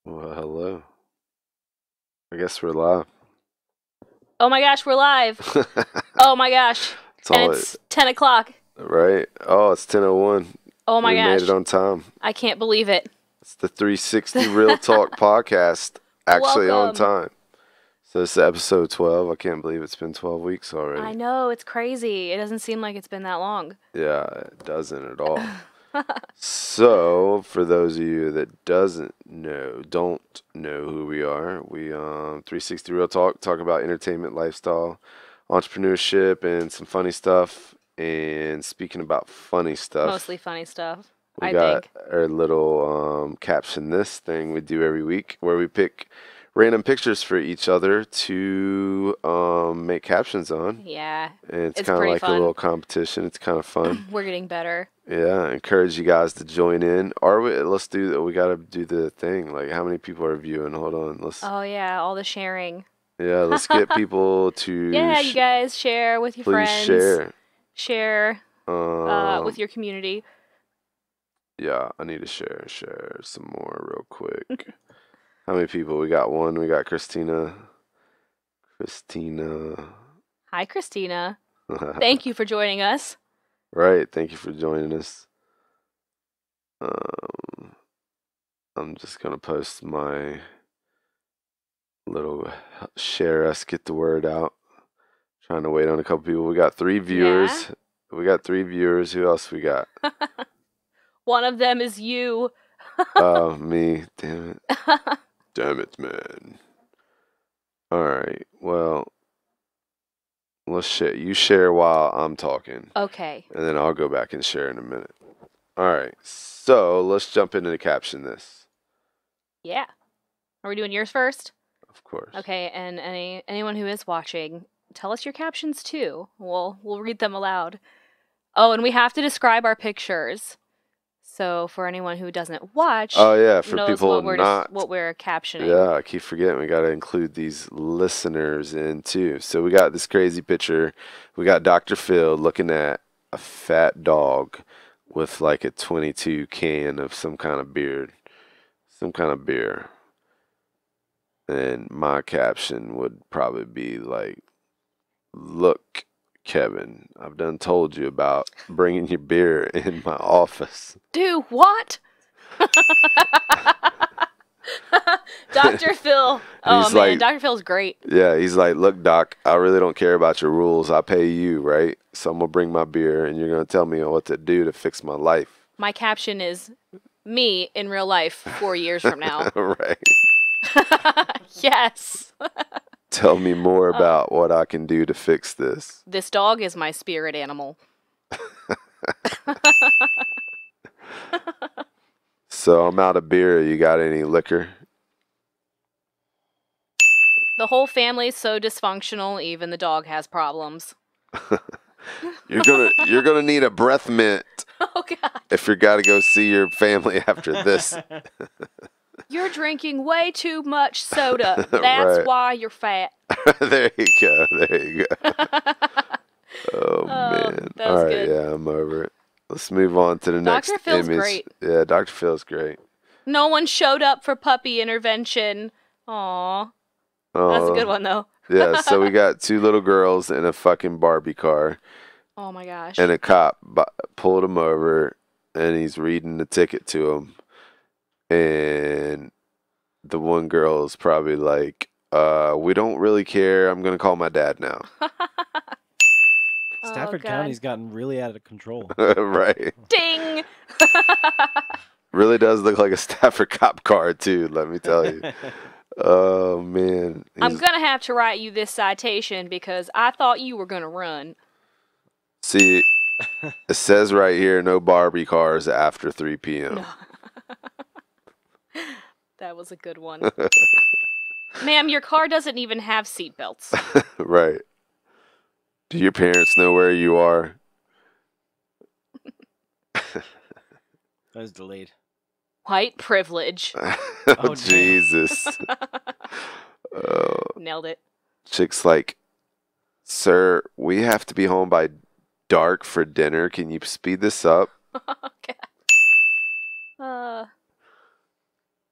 Well, hello. I guess we're live. Oh my gosh, we're live. Oh my gosh. It's And all it's 10 o'clock. right. Oh, it's 10:01. Oh my We made it gosh. on time. I can't believe it. It's the 360 Real Talk podcast, actually on Welcome. time. So this is episode 12. I can't believe it's been 12 weeks I already. know, it's crazy. It doesn't seem like it's been that long. Yeah, it doesn't at all. So, for those of you that don't know who we are, we 360 Real talk about entertainment, lifestyle, entrepreneurship, and some funny stuff. And speaking about funny stuff, Mostly funny stuff, we I got think. our little caption this thing we do every week where we pick random pictures for each other to make captions on. Yeah, And it's it's kind of pretty like a fun. little competition. It's kind of fun. We're getting better. Yeah, I encourage you guys to join in. Or let's do. We gotta do the thing. Like, how many people are viewing? Hold on. Oh yeah, all the sharing. Let's get people to Yeah, you guys share with your please friends. share. Share Um, with your community. yeah, I need to share some more real quick. How many people? We got one. We got Christina. Christina. Hi, Christina. Thank you for joining us. Right. Thank you for joining us. Um, I'm just gonna post my little share us get the word out. Trying to wait on a couple people. We got 3 viewers. Yeah. We got 3 viewers. Who else we got? One of them is you. Oh, me. Damn it. Damn it, man. All right. Well, let's share. You share while I'm talking, Okay. and then I'll go back and share in a minute. All right. So let's jump into the caption this. Yeah. Are we doing yours first? Of course. Okay, and anyone who is watching, tell us your captions too. We'll read them aloud. Oh, and we have to describe our pictures. So for anyone who doesn't watch, Oh yeah, for knows people not. what we're captioning. Yeah, I keep forgetting we got to include these listeners in too. So we got this crazy picture. We got Dr. Phil looking at a fat dog with like a 22 can of some kind of beer. And my caption would probably be like, "Look, Kevin, I've done told you about bringing your beer in my office." Do what? Dr. Phil. Oh He's man, like, Dr. Phil's great. yeah, he's like, "Look, Doc, I really don't care about your rules. I pay you, right? So I'm gonna bring my beer, and you're gonna tell me what to do to fix my life." My caption is me in real life 4 years from now. Right. Yes. Tell me more about what I can do to fix this. This dog is my spirit animal. So I'm out of beer. You got any liquor? The whole family's so dysfunctional, even the dog has problems. You're gonna need a breath mint Oh god. if you gotta go see your family after this. You're drinking way too much soda. That's Right. why you're fat. There you go. There you go. Oh Oh, man. that All was right. good. Yeah, I'm over it. Let's move on to the next Dr. Phil's image. great. Yeah, Dr. Phil's great. No one showed up for puppy intervention. Aw. That's a good one though. Yeah, so we got 2 little girls in a fucking Barbie car, Oh my gosh. and a cop pulled them over, and he's reading the ticket to them, and the one girl is probably like, "We don't really care. I'm gonna call my dad now." Stafford God. County's gotten really out of control. Right. Ding! Really does look like a Stafford cop car too. Let me tell you. Oh man. I'm gonna have to write you this citation because I thought you were gonna run. See, it says right here, no Barbie cars after 3 p.m. That was a good one. Ma'am, your car doesn't even have seatbelts. Right. Do your parents know where you are? That was delayed. White privilege. Oh, damn. Jesus. Oh, Nailed it. chick's like, "Sir, we have to be home by dark for dinner. Can you speed this up?" Okay.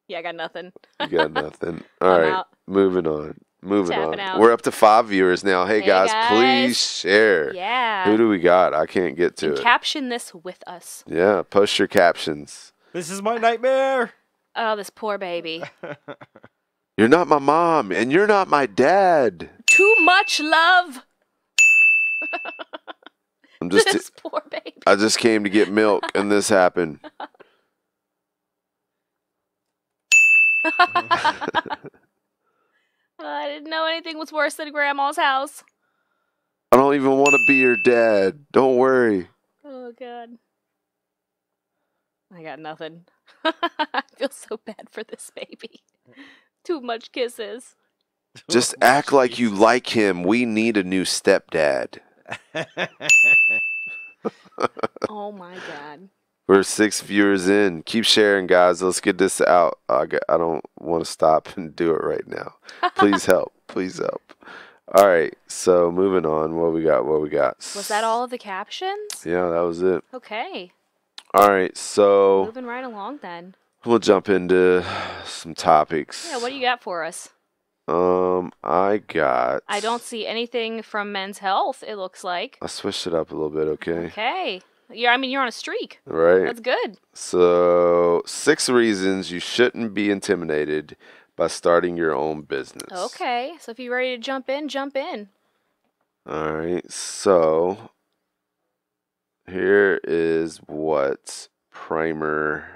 Yeah, I got nothing. You got nothing. All I'm right, out. moving on. Moving Tapping on. out. We're up to 5 viewers now. Hey, Hey, guys, please guys. share. Yeah. Who do we got? I can't get to And it. caption this with us. Yeah, post your captions. This is my nightmare. Oh, this poor baby. You're not my mom, and you're not my dad. Too much love. I'm just. This poor baby. I just came to get milk, and this happened. I didn't know anything was worse than Grandma's house. I don't even want to be your dad. Don't worry. Oh, God. I got nothing. I feel so bad for this baby. Too much kisses. Just act like you like him. We need a new stepdad. Oh, my God. We're 6 viewers in. Keep sharing, guys. Let's get this out. I don't want to stop and do it right now. Please help. Please help. All right. So moving on. What we got? Was that all of the captions? Yeah, that was it. Okay. All right. So Moving right along then. we'll jump into some topics. Yeah, what do you got for us? I don't see anything from Men's Health, it looks like. I switched it up a little bit, okay? Okay. You're on a streak. Right. That's good. So, 6 reasons you shouldn't be intimidated by starting your own business. Okay. So if you're ready to jump in, jump in. All right. So, here is what Primer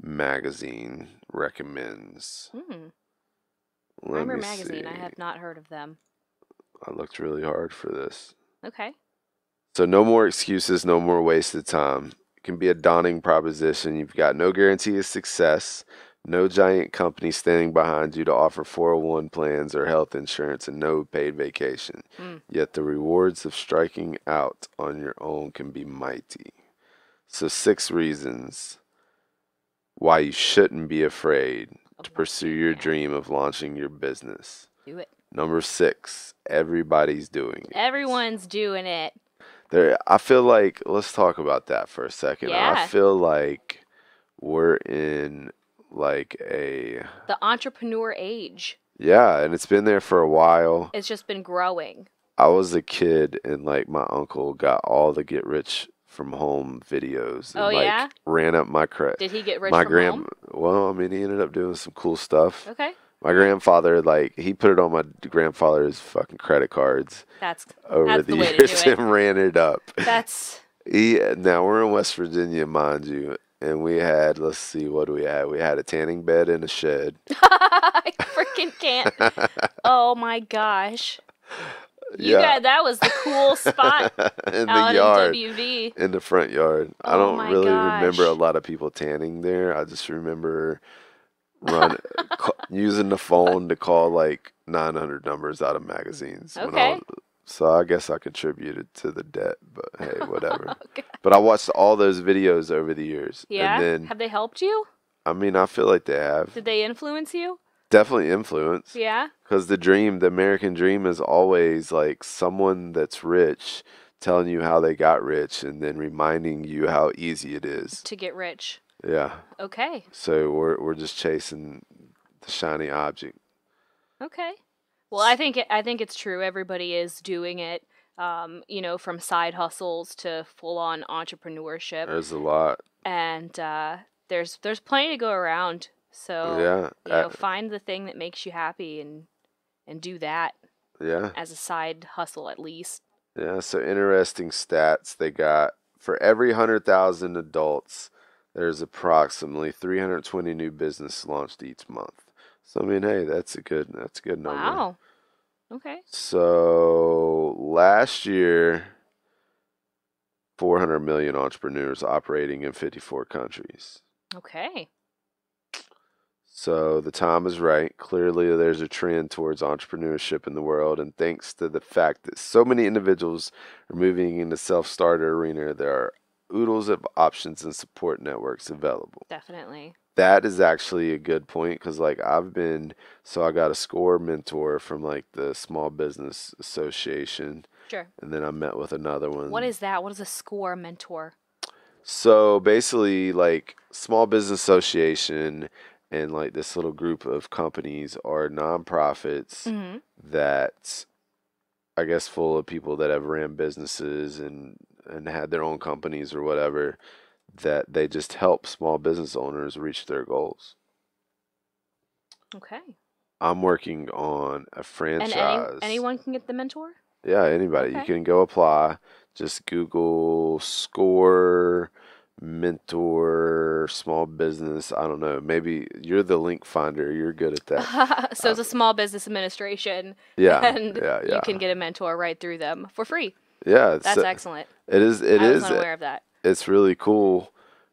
Magazine recommends. Let Primer me Magazine. I see. have not heard of them. I looked really hard for this. Okay. So no more excuses, no more wasted time. It can be a daunting proposition. You've got no guarantee of success, no giant company standing behind you to offer 401 plans or health insurance, and no paid vacation. Yet the rewards of striking out on your own can be mighty. So 6 reasons why you shouldn't be afraid to pursue your dream of launching your business. Do it. Number 6, everybody's doing it. Everyone's doing it. I feel like, let's talk about that for a second. Yeah. I feel like we're in like the entrepreneur age. Yeah, and it's been there for a while. It's just been growing. I was a kid and like my uncle got all the get rich from home videos and yeah? ran up my credit. Did he get rich from home? Well, I mean, he ended up doing some cool stuff. Okay. My grandfather, he put it on my grandfather's fucking credit cards over the years and ran it up. Now we're in West Virginia, mind you, and we had, let's see, what do we have? We had a tanning bed in a shed. I freaking can't. Oh my gosh. That was the cool spot in out the yard, in WV. in the front yard. I don't really remember a lot of people tanning there. I just remember using the phone to call like 900 numbers out of magazines. Okay. So I guess I contributed to the debt, but hey, whatever. Okay. But I watched all those videos over the years. Yeah? And then, have they helped you? I mean, I feel like they have. Did they influence you? Definitely influence. Yeah? Because the American dream is always like someone that's rich telling you how they got rich and then reminding you how easy it is to get rich. Yeah. Okay. So we're just chasing the shiny object. Okay. Well, I think it's true. Everybody is doing it. From side hustles to full on entrepreneurship. There's a lot. And there's plenty to go around. So find the thing that makes you happy and do that. Yeah. As a side hustle at least. Yeah. So interesting stats they got for every 100,000 adults. There's approximately 320 new businesses launched each month. So I mean, hey, that's a good number. Wow. Okay. So last year, 400 million entrepreneurs operating in 54 countries. Okay. So the time is right. Clearly, there's a trend towards entrepreneurship in the world, and thanks to the fact that so many individuals are moving into self-starter arena, there are oodles of options and support networks available. Definitely. That is actually a good point because I got a SCORE mentor from the Small Business Association. Sure. And then I met with another one. What is that? What is a SCORE mentor? So basically Small Business Association and like this little group of companies are nonprofits Hmm. that I guess full of people that have ran businesses and had their own companies or whatever, that they just help small business owners reach their goals. Okay. I'm working on a And franchise. anyone can get the mentor? Yeah, anybody. You Okay. can go apply. Just Google score mentor small business. I don't know. Maybe you're the link finder. You're good at that. So it's a small business administration, Yeah, and yeah, you can yeah. get a mentor right through them for free. Yeah, That's excellent. it is it I was is unaware of that. it's really cool.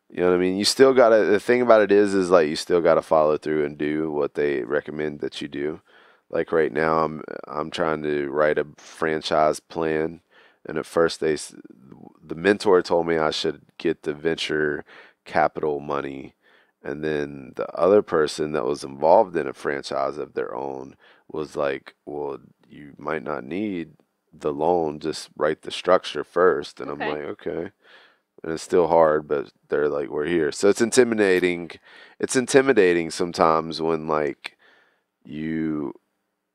You know what I mean? You still gotta, the thing about it is like you still gotta follow through and do what they recommend that you do. Like right now, I'm trying to write a franchise plan, and at first the mentor told me I should get the venture capital money, and then the other person that was involved in a franchise of their own was like, well, you might not need the loan, just write the structure first. And I'm Okay. like, okay. And it's still hard, but they're like, we're here. So it's intimidating. It's intimidating sometimes when like you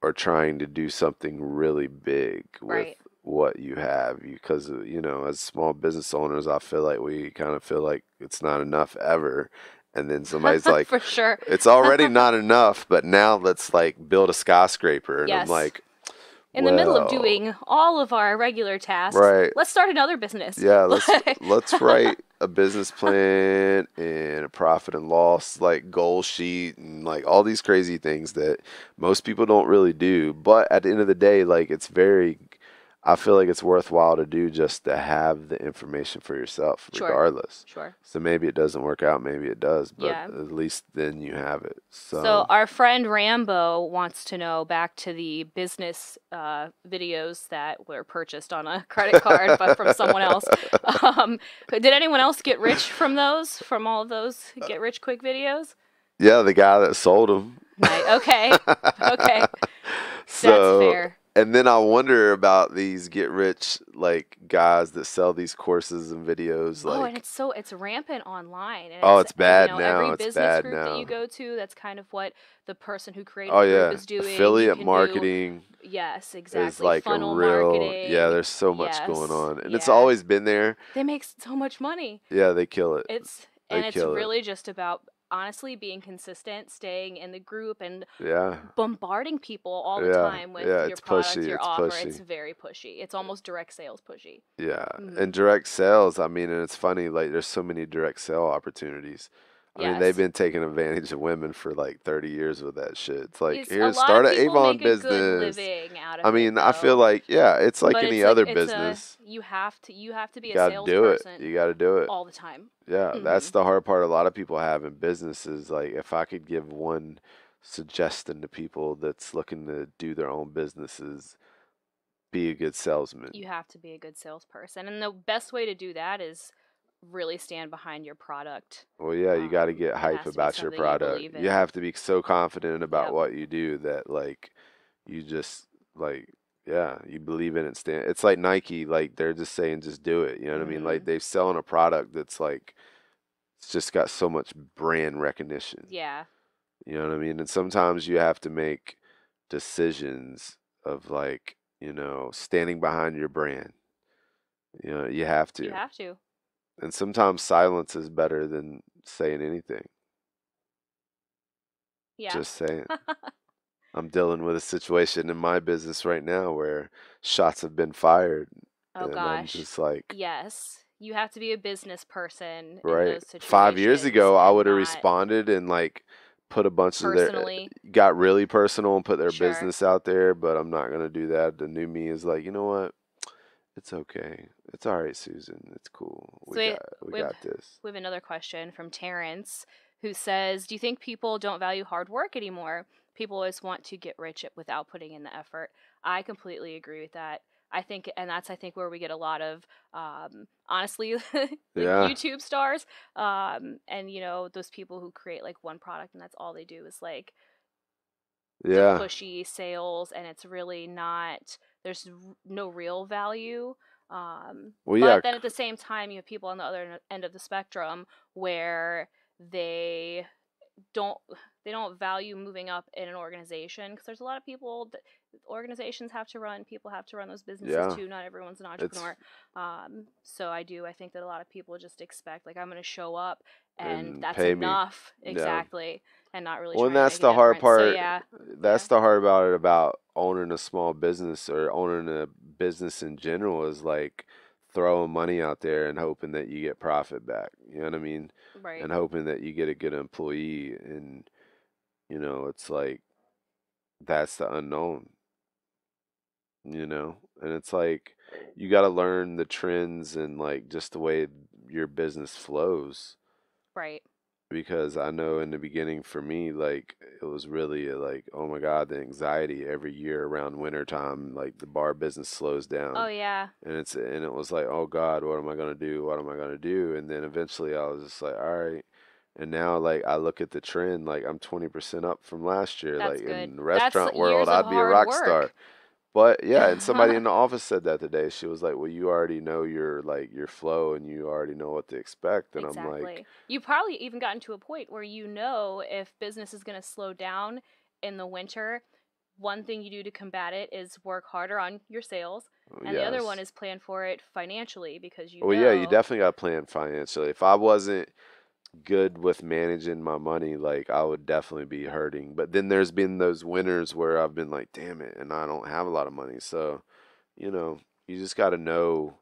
are trying to do something really big with Right. what you have. Because, you know, as small business owners, I feel like we kind of feel like it's not enough ever. And then somebody's like, For sure. it's already not enough, but now let's like build a skyscraper. And I'm Yes. like, In the middle of well, doing all of our regular tasks, right. let's start another business. Yeah, let's write a business plan and a profit and loss like goal sheet and like all these crazy things that most people don't really do. But at the end of the day, like I feel like it's worthwhile to do just to have the information for yourself, Sure. regardless. Sure. So maybe it doesn't work out, maybe it does, but Yeah. at least then you have it. So So our friend Rambo wants to know, back to the business videos that were purchased on a credit card, but from someone else. Did anyone else get rich from those? From all of those get rich quick videos? yeah, the guy that sold them. Nice. Okay. Okay. That's So, fair. and then I wonder about these get rich like guys that sell these courses and videos. Oh, and Like, it's rampant online, and oh, it's you bad know, every now. It's business bad group that you now. go to, that's kind of what the person who created Oh the group yeah, is doing. You affiliate can do, marketing yes, is exactly, like a funnel real, yeah. marketing. There's so much going Yes, on, and it's yeah. always been there. They make so much money. Yeah, they kill it. They It's kill it. really just about, honestly, being consistent, staying in the group, and Yeah, bombarding people all the yeah, time with yeah. your It's product, pushy. your It's offer. pushy. It's very pushy. It's almost direct sales pushy. Yeah, Hmm. and direct sales. I mean, and it's funny. Like, there's so many direct sale opportunities. I mean, they've Yes. been taking advantage of women for like 30 years with that shit. It's like, A here, lot start of an people Avon make a good business. living out I of it, mean, I feel though. like, yeah, it's like But any it's like other it's a business. you have to You be a got to do it. salesperson You got to do it. all the time. Yeah, Hmm. that's the hard part a lot of people have in business is like, if I could give one suggestion to people that's looking to do their own businesses, be a good salesman. You have to be a good salesperson, and the best way to do that is really stand behind your product. Well, yeah, you got to get It hype has to be about your something you product. believe You in. have to be so confident about Yep. what you do that like you just like yeah, you believe in it. Stand. It's like Nike, like they're just saying just do it. You know what I mean? Hmm. Like they're selling a product that's like it's just got so much brand recognition. Yeah. You know what I mean? And sometimes you have to make decisions of like, you know, standing behind your brand. You know, you have You to. have to. And sometimes silence is better than saying anything. Yeah. Just saying. I'm dealing with a situation in my business right now where shots have been fired, Oh and I'm gosh. just like, Yes. You have to be a business person in right. those 5 years situations ago, I and would have not responded and like put a bunch of their, personally. got really personal and put their Sure. business out there, but I'm not gonna do that. The new me is like, you know what? It's okay. It's all right, Susan. It's cool. So We we have got this. we have another question from Terrence, who says, "Do you think people don't value hard work anymore? People always want to get rich without putting in the effort." I completely agree with that. I think, and that's, I think, where we get a lot of, honestly, like Yeah. YouTube stars, and you know, those people who create like one product and that's all they do is like the Yeah. pushy sales, and it's really not, there's no real value. Well, yeah. But then at the same time, you have people on the other end of the spectrum where they don't they don't value moving up in an organization, because there's a lot of people that organizations have to run, people have to run those businesses Yeah, too, not everyone's an it's entrepreneur. So I think that a lot of people just expect, like, I'm going to show up and and that's pay me. enough, Yeah. exactly, and not really Well, and trying to that's make a the hard difference. So part. yeah. Yeah. That's the hard about it about owning a small business or owning a business in general is like throwing money out there and hoping that you get profit back. You know what I mean? Right. And hoping that you get a good employee. And, it's like that's the unknown, And it's like you got to learn the trends and like just the way your business flows. Right. Because I know in the beginning for me, like it was really like, oh my God, the anxiety every year around winter time, like the bar business slows Oh down, yeah. and it was like, oh God, what am I gonna do? What am I gonna do? And then eventually I was just like, all right. And now like I look at the trend, like I'm 20% up from last year. That's Like good. in the That's restaurant world, years of I'd be a hard rock star. work. But yeah, and somebody in the office said that today. She was like, "Well, you already know your flow, and you already know what to expect." And I'm like, Exactly. You probably even gotten to a point where you know if business is going to slow down in the winter. One thing you do to combat it is work harder on your sales, oh, and the other "Yes." one is plan for it financially, because you Well, yeah, you know. definitely got to plan financially. If I wasn't good with managing my money, like I would definitely be hurting. But then there's been those winters where I've been like, damn it, and I don't have a lot of money. So, you know, you just got to know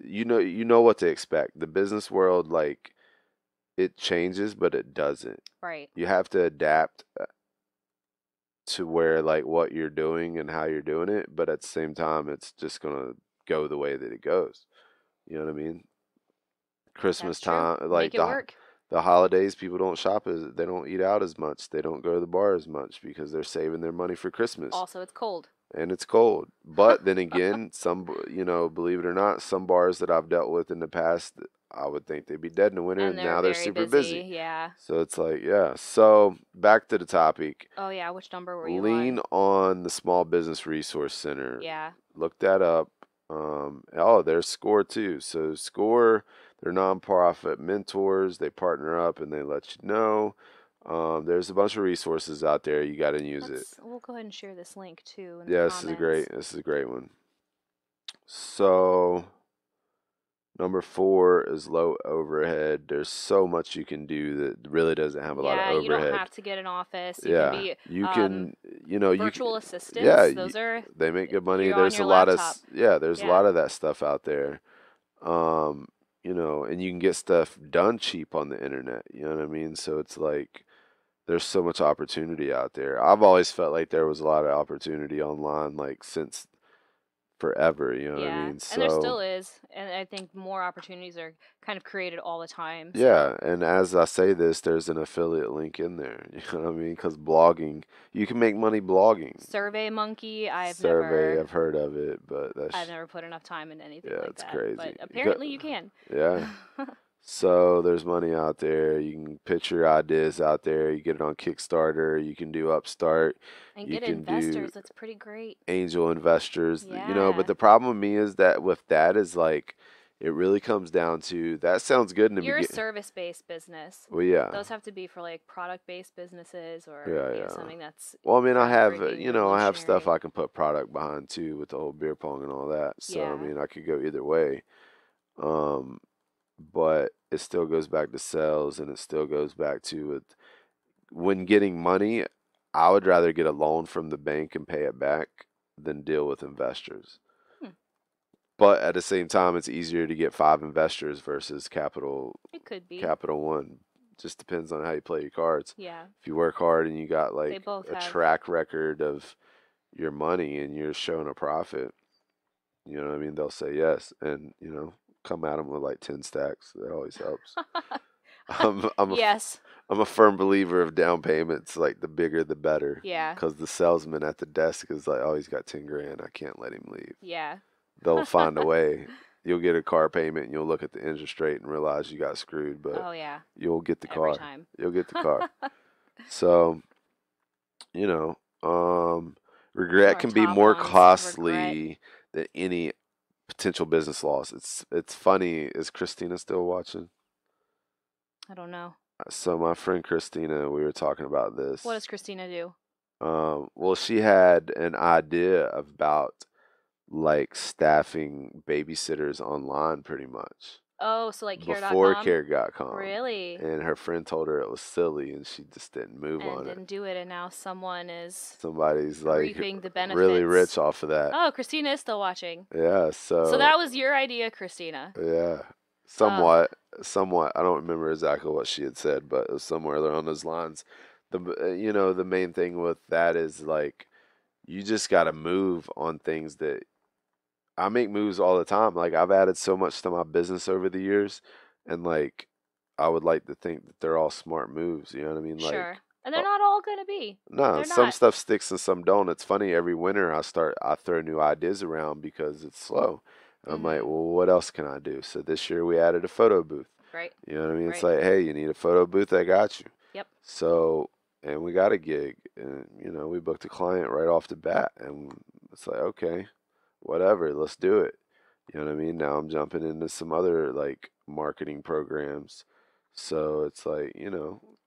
you know what to expect. The business world, like it changes, but it doesn't. Right. You have to adapt to where like what you're doing and how you're doing it, but at the same time, it's just gonna go the way that it goes. You know what I mean? That's Christmas true. time, like Make it work. the holidays, people don't shop as they don't eat out as much. They don't go to the bar as much because they're saving their money for Christmas Also, it's cold. and it's cold. But then again, believe it or not, some bars that I've dealt with in the past, I would think they'd be dead in the winter, And and they're now they're very super busy. busy. Yeah. So it's like, yeah. So back to the topic. Oh yeah. Which number were you Lean on? on the Small Business Resource Center. Yeah. Look that up. There's SCORE too. So SCORE, they're nonprofit mentors. They partner up and they let you know. There's a bunch of resources out there. You got to use it. We'll go ahead and share this link too in the Yeah, comments. this is a great one. So number 4 is low overhead. There's so much you can do that really doesn't have a lot of Yeah, you don't overhead. have to get an office. You can Yeah, be you can, you can, virtual yeah, assistants. Those are they make good money. you're on There's a your lot of, laptop. there's a Yeah. lot of that stuff out there. Um, and you can get stuff done cheap on the internet. You know what I mean? So it's like there's so much opportunity out there. I've always felt like there was a lot of opportunity online, like since forever. You know what I Yeah, mean? and there So still is, and I think more opportunities are kind of created all the time. So yeah, and as I say this, there's an affiliate link in there. You know what I mean? Because blogging, you can make money blogging. Survey Monkey, Survey, I've heard of it, but I've never put enough time into anything yeah, like it's that, crazy. but apparently you can. Yeah. So there's money out there. You can pitch your ideas out there. You get it on Kickstarter. You can do Upstart. And You get can do investors. That's pretty great. angel investors. But Yeah. the problem with me is that with that is like, it really comes down to that sounds good in the You're a beginning. service-based business. Well, yeah, Those have to be for like product-based businesses, or yeah. something that's Well, I mean, groundbreaking, I have stuff revolutionary. I can put product behind too with the whole beer pong and all that. So, I Yeah. mean, I could go either way. Um, but it still goes back to sales and it still goes back to when getting money, I would rather get a loan from the bank and pay it back than deal with investors. Hmm. But at the same time, it's easier to get 5 investors versus It could be. capital one. Just depends on how you play your cards. Yeah. If you work hard and you got They like both a have. track record of your money and you're showing a profit, you know what I mean? They'll say yes, and come at them with like 10 stacks. That always helps. I'm I'm a f- Yes. I'm a firm believer of down payments. Like the bigger, the better. Yeah. Because the salesman at the desk is like, oh, he's got 10 grand. I can't let him leave. Yeah. They'll find a way. You'll get a car payment and you'll look at the interest rate and realize you got screwed, but Oh yeah. you'll get the Every car. time. You'll get the car. So, you know, regret Our can be top more ones, regret. costly than any potential business loss. It's funny. Is Christina still watching? I don't know. So my friend Christina, we were talking about What this. does Christina do? Well, she had an idea about like staffing babysitters online pretty much Oh, so like before care.com? care.com. Really? And her friend told her it was silly and she just didn't move And on it. didn't do it, and now someone is Somebody's like reaping the really rich benefits. off of that. Oh, Christina is still watching. Yeah, So so that was your idea, Christina. yeah, Uh, somewhat, somewhat. I don't remember exactly what she had said, but it was somewhere along those lines. The main thing with that is like you just got to move on things that I make moves all the time. Like I've added so much to my business over the years, and like I would like to think that they're all smart moves. You know what I mean? sure. Like, And they're uh, not all gonna be. no, They're some not. stuff sticks and some don't. It's funny. Every winter I throw new ideas around because it's slow. And I'm like, Mm-hmm. well, what else can I do? So this year we added a photo booth. Right. You know what I mean? It's Right. like, hey, you need a photo booth? I got you. Yep. So, and we got a gig, and we booked a client right off the bat, and it's like, okay, whatever, let's do it. You know what I mean? Now I'm jumping into some other like marketing programs. So it's like,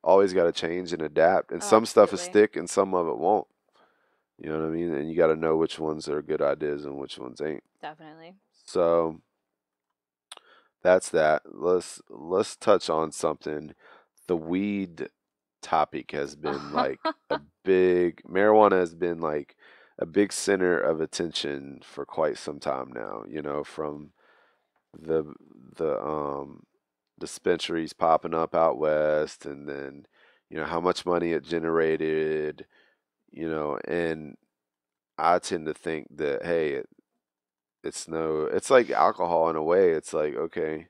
always got to change and adapt. And Oh, some stuff will absolutely. stick and some of it won't. You know what I mean? And you got to know which ones are good ideas and which ones ain't. Definitely. So that's that. Let's touch on something. The weed topic has been like a big marijuana has been like a big center of attention for quite some time now, from the the dispensaries popping up out west, and then how much money it generated, and I tend to think that, hey, it's like alcohol in a way. It's like, okay,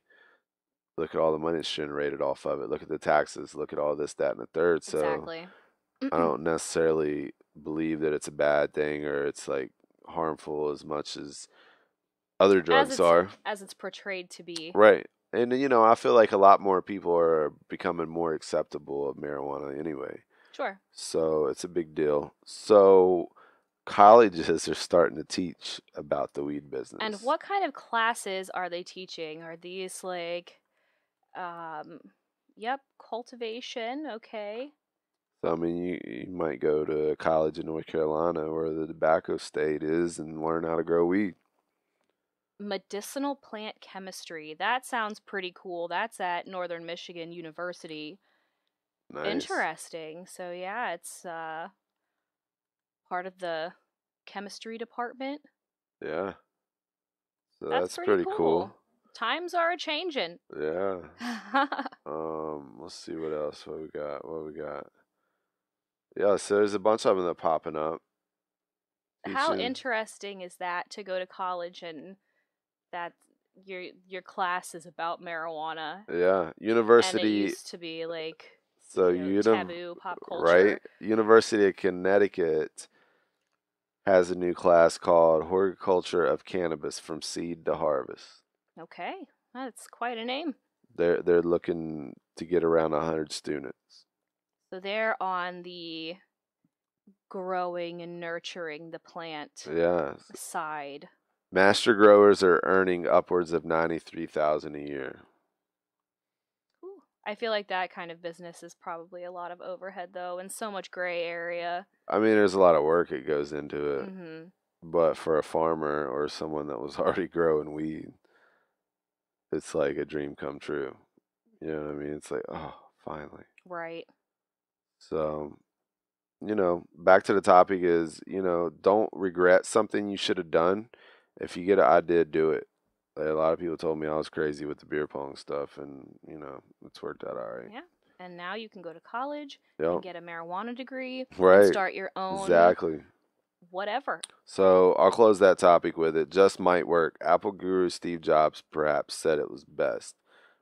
look at all the money it's generated off of it. Look at the taxes. Look at all this, that, and the third. So Exactly. I don't necessarily believe that it's a bad thing or it's like harmful as much as other As drugs it's are. as it's portrayed to be. Right. And I feel like a lot more people are becoming more acceptable of marijuana anyway. Sure. So it's a big deal. So colleges are starting to teach about the weed And business. what kind of classes are they teaching? Are these like um yep, cultivation, okay. So I mean, you might go to college in North Carolina where the tobacco state is and learn how to grow weed. Medicinal plant chemistry. That sounds pretty cool. That's at Northern Michigan University. Nice. Interesting. So yeah, it's part of the chemistry department. Yeah. So That's that's pretty pretty cool. cool. Times are a changing. Yeah. Let's see what else. What we got? What we got? Yeah, so there's a bunch of them that are popping up, How teaching. interesting is that to go to college and that your class is about marijuana Yeah, and it University. used to be like, So taboo pop right? culture. University of Connecticut has a new class called Horticulture of Cannabis from Seed to Harvest. Okay. That's quite a name. They're looking to get around 100 students. So they're on the growing and nurturing the plant Yeah. side. Master growers are earning upwards of 93,000 a year. Ooh. I feel like that kind of business is probably a lot of overhead though and so much gray area. I mean, there's a lot of work that goes into it, Mhm. but for a farmer or someone that was already growing weed, it's like a dream come true. You know what I mean? It's like, oh, finally. Right. So, back to the topic is, don't regret something you should have done. If you get an idea, do it. Like, a lot of people told me I was crazy with the beer pong stuff, and, it's worked out all right. Yeah. And now you can go to college and Yep. get a marijuana degree and Right. start your own Exactly. whatever. So I'll close that topic with it. Just might work. Apple guru Steve Jobs perhaps said it was best.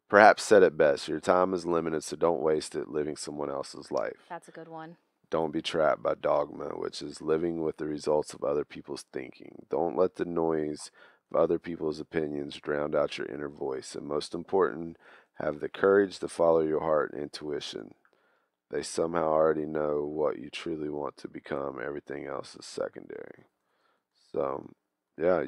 Perhaps said it best. Your time is limited, so don't waste it living someone else's life. That's a good one. Don't be trapped by dogma, which is living with the results of other people's thinking. Don't let the noise of other people's opinions drown out your inner voice. And most important, have the courage to follow your heart and intuition. They somehow already know what you truly want to become. Everything else is secondary. So, yeah,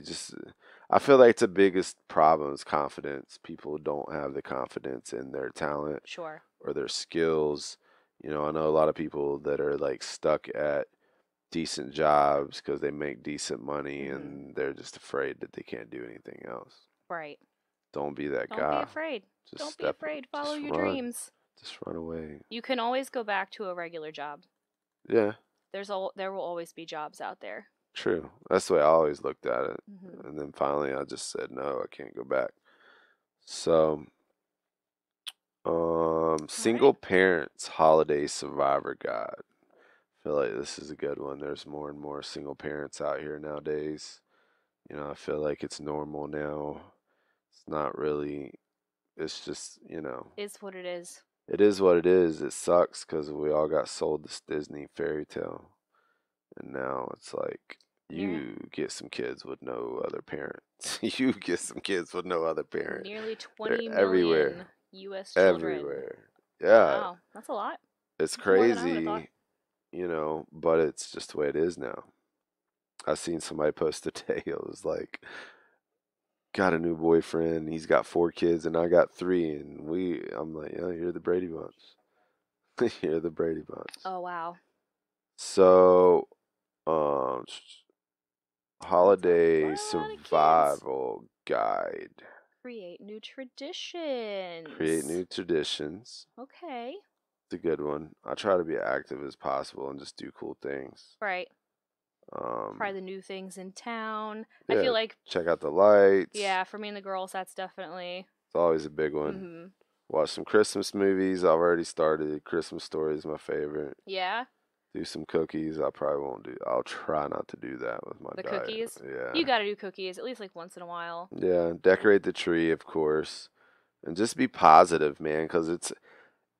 I feel like the biggest problem is confidence. People don't have the confidence in their talent, Sure. or their skills. You know, I know a lot of people that are like stuck at decent jobs because they make decent money Mhm. and they're just afraid that they can't do anything else. Right. Don't be that Don't be guy. afraid. Just Don't be step, afraid. Follow just your run, dreams. just run away. You can always go back to a regular job. Yeah, There will always be jobs out there. true. That's the way I always looked at it. Mhm. And then finally I just said, no, I can't go back. So, All right. single parents holiday survivor guide. I feel like this is a good one. There's more and more single parents out here nowadays. You know, I feel like it's normal now. It's not really, it's just, you know, Is what it is. it is what it is. It sucks because we all got sold this Disney fairy tale. And now it's like, Near you get some kids with no other parents. You get some kids with no other parent. nearly They're 20 everywhere. million US children. Everywhere. Yeah, Wow, that's a lot. it's That's more than I would have thought. crazy, you know, but it's just the way it is now. I seen somebody post today. It was like, got a new boyfriend. He's got 4 kids, and I got 3. And I'm like, yeah, you're the Brady Bunch. You're the Brady Bunch. Oh wow. So, um, That's a holiday lot of kids. survival guide. Create new Create traditions. new traditions. Okay. It's a good one. I try to be active as possible and just do cool things. Right. Try Um, the new things in town. I yeah, feel like, check out the lights. yeah, for me and the girls, that's definitely. It's always a big one. Mhm. Watch some Christmas movies. I've already started. Christmas Story is my favorite. Yeah. Do some cookies. I probably won't do. I'll try not to do that with my The diet. cookies. Yeah. You got to do cookies at least like once in a while. Yeah. Decorate the tree, of course, and just be positive, man, because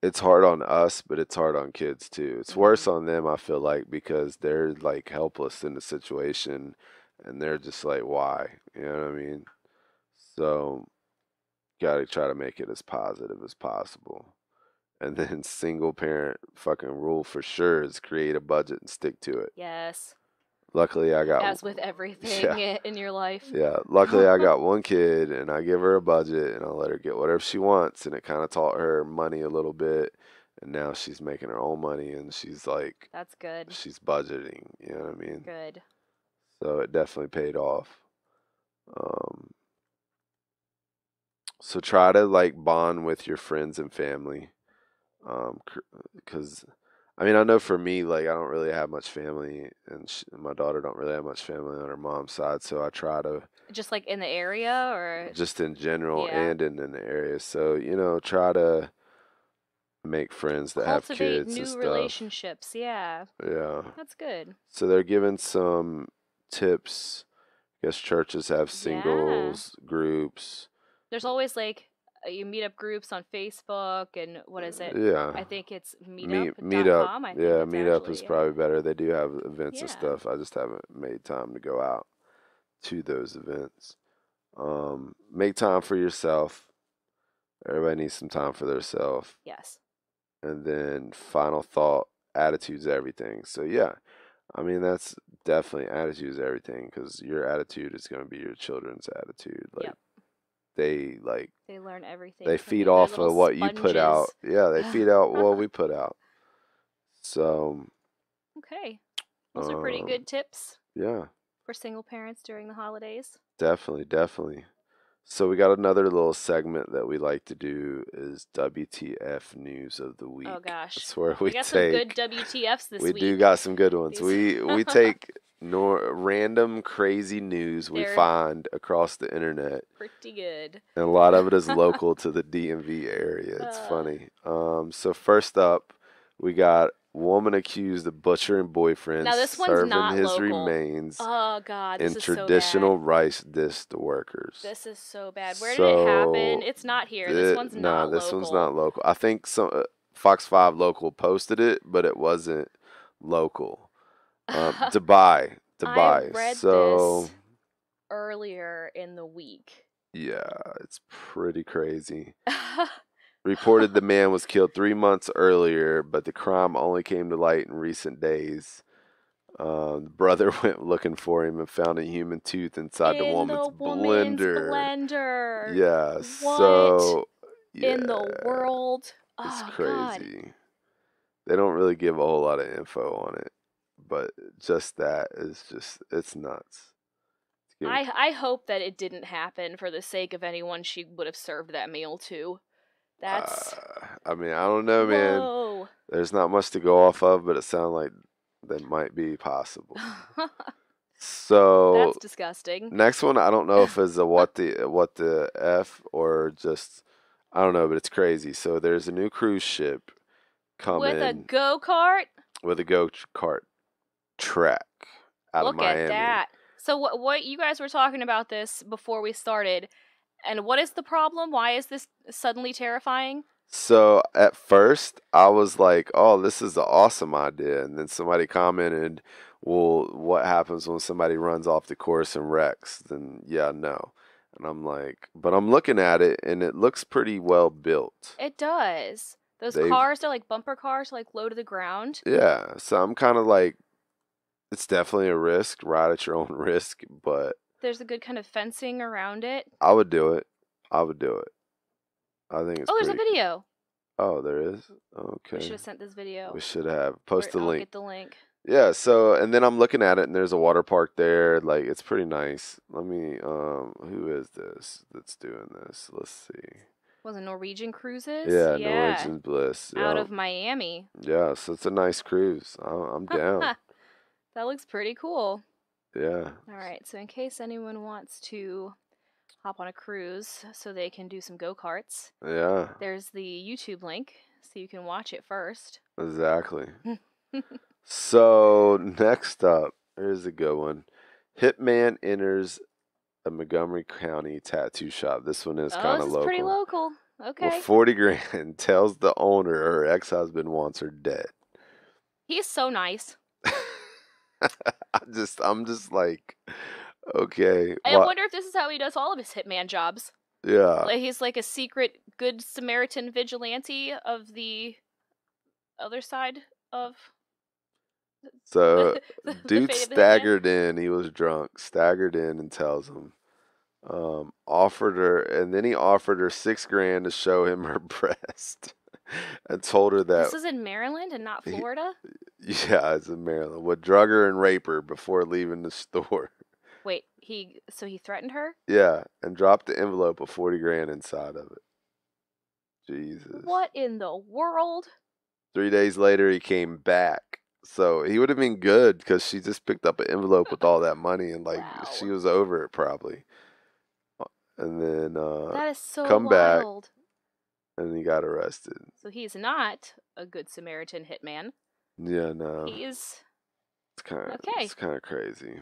it's hard on us, but it's hard on kids too. It's worse Mhm. on them, I feel like, because they're like helpless in the situation, and they're just like, why? You know what I mean? So, gotta try to make it as positive as possible. And then single parent fucking rule for sure is create a budget and stick to it. Yes. Luckily I got As with everything yeah, in your life. yeah. Luckily I got one kid and I give her a budget and I let her get whatever she wants and it kind of taught her money a little bit and now she's making her own money and she's like That's good. she's budgeting, you know what I mean? Good. So it definitely paid off. Um so try to like bond with your friends and family. Because I mean, I know for me, like I don't really have much family, and my daughter don't really have much family on her mom's side, so I try to Just like in the area or just in general yeah. and in the area. So you know, try to make friends that have Cultivate kids and new stuff. relationships. Yeah. Yeah. That's good. So they're giving some tips. I guess churches have Yeah. singles groups. There's always like you meet up groups on Facebook and what is it? Yeah. I think it's Meetup. meetup.com. I think Yeah, it's meetup is actually, yeah. probably better. They do have events and Yeah. stuff. I just haven't made time to go out to those events. Make time for yourself. Everybody needs some time for themselves. Yes. And then final thought, attitude's everything. So yeah, I mean that's definitely attitude is everything because your attitude is going to be your children's attitude. Like Yep. they like They learn everything they from feed you. They're off little of what you put out. sponges. Yeah, they feed out what we put out. So Okay. Those are pretty um, good tips yeah, for single parents during the holidays. definitely, definitely. So we got another little segment that we like to do is WTF news of the Oh week. gosh. That's where We we got some good take WTFs this we do week. got some good ones. These We take random crazy news we They're find across the internet, pretty good. and a lot of it is local to the DMV area. It's Uh, funny. So first up, we got woman accused of butchering boyfriend now this one's serving not his local. remains Oh god, this in is so bad. traditional rice dish to workers. This is so bad. Where did it happen? So, It's not here. This one's nah, not this one's local. not local. I think some Fox 5 local posted it, but it wasn't local. Dubai, I Dubai. read So, this earlier in the week. yeah, it's pretty crazy. Reported the man was killed 3 months earlier, but the crime only came to light in recent days. The brother went looking for him and found a human tooth inside the In woman's the woman's blender. blender. Yeah, What so in yeah, the world? It's Oh God. crazy. They don't really give a whole lot of info on it, but just that is it's nuts. It's getting, I hope that it didn't happen for the sake of anyone she would have served that meal to. That's I mean, I don't know, man. whoa. There's not much to go off of, but it sounds like that might be possible. So That's disgusting. next one, I don't know if it's a what the f or just I don't know, but it's crazy. So there's a new cruise ship With a coming go-kart? with a go-kart track out of Look at Miami. that. So what you guys were talking about this before we started, and what is the problem? Why is this suddenly terrifying? So at first, I was like, "Oh, this is an awesome idea," and then somebody commented, "Well, what happens when somebody runs off the course and wrecks?" Then yeah, no. And I'm like, but I'm looking at it, and it looks pretty well built. It does. Those They've cars, they're like bumper cars, like low to the ground. Yeah, so I'm kind of like, it's definitely a risk, ride at your own risk, but There's a good kind of fencing around it. I would do it. I would do it. I think it's Oh, there's a pretty cool. video. Oh, there is? We should Okay. have sent this video. We should have. Post the I'll link. get the link. Yeah, so and then I'm looking at it and there's a water park there. Like it's pretty nice. Let me who is this that's doing this? Let's see. Was it Norwegian Cruises? Yeah, Yeah. Norwegian Bliss. Out Yeah. of Miami. Yeah, so it's a nice cruise. I'm down. That looks pretty cool. Yeah. All right, so in case anyone wants to hop on a cruise so they can do some go-karts, Yeah. there's the YouTube link so you can watch it first. Exactly. So next up, here's a good one. Hitman enters a Montgomery County tattoo shop. This one is Oh, kind this of is local. pretty local. With Okay. 40 grand, tells the owner her ex-husband wants her dead. He's so nice. I'm just like, okay, I what? wonder if this is how he does all of his hitman jobs. Yeah. Like he's like a secret good Samaritan vigilante of the other side of So the dude fate of the hitman. staggered in. He was drunk. Staggered in and tells him, offered her, and then he offered her 6 grand to show him her breast, and told her that This is in Maryland and not Florida? yeah, it's in Maryland. Would drug her and rape her before leaving the store. Wait, so he threatened her? Yeah, and dropped the envelope of 40 grand inside of it. Jesus. What in the world? 3 days later, he came back. So he would have been good because she just picked up an envelope with all that money and like Wow. she was over it probably. And then That is so come back wild. and he got arrested. So he's not a good Samaritan hitman. Yeah, no, He's it's okay. kind of crazy.